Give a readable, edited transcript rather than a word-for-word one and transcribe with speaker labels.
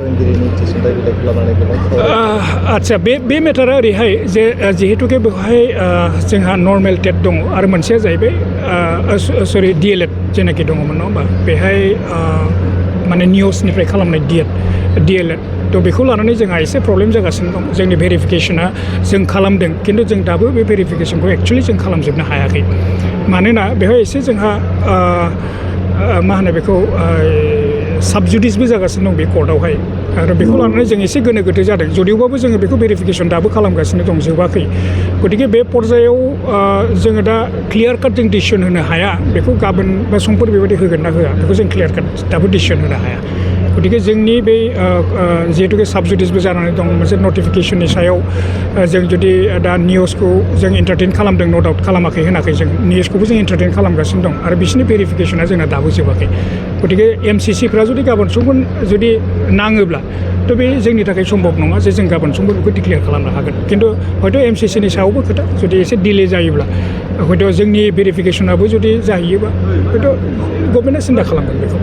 Speaker 1: फोरोंगिरिनि थिसनथाइ बिलाइखौ लानानै गोबां
Speaker 2: आदसा बे मेटारा ओरैहाय जे जिहेतुके बेवहाय जोंहा नर्मेल टेट दङ आरो मोनसेया जाहैबाय सरि DLED जेनाखि दङमोन नङा होमबा बेहाय माने निउसनिफ्राय खालामनाय DLED थ' बेखौ लानानै जोंहा एसे प्रब्लेम जागासिनो दं जोंनि भेरिफिकेसना जों खालामदों खिन्थु जों दाबो बे भेरिफिकेसनखौ एक्सुवेलि जों खालामजोबनो हायाखै मानोना बेवहाय एसे जोंहा मा होनो बेखौ साबजुडिसबो जागासिनो दं बे कर्टआवहाय आरो बेखौ लानानै जों एसे गोनो गोथो जादों जदिवबाबो जोङो बेखौ भेरिफिकेसन दाबो खालामगासिनो दं जोबाखै गतिके बे पर्यायाव जोङो दा क्लियार काट जों डिसिसन होनो हाया बेखौ गाबोन बा समफोर बेबायदि होगोन ना होआ बेखौ जों क्लियार काट दाबो डिसिसन होनो हाया गतिके जोंनि बे जिहेतुके साबजुडिसबो जानानै दं मोनसे नटिफिकेसननि सायाव जों जुदि दा निउसखौ जों एन्टारटेन खालामदों नो डाउट खालामाखै होनाखै जों निउसखौबो जों एन्टारटेन खालामगासिनो दं आरो बिसोरनि भेरिफिकेसना जोंना दाबो जोबाखै गतिके MCCफ्रा जुदि गाबोन समफोर जुदि नाङोब्ला थ' बे जोंनि थाखाय सम्भब नङा जे जों गाबोन समफोर बेखौ डिक्लेयार खालामनो हागोन खिन्थु हयथ' MCCनि सायावबो खोथा जुदि एसे डिले जायोब्ला हयथ' जोंनि भेरिफिकेसनाबो जुदि जाहैयोबा हयथ' गभर्नमेन्टआ सिन्था खालामगोन बेखौ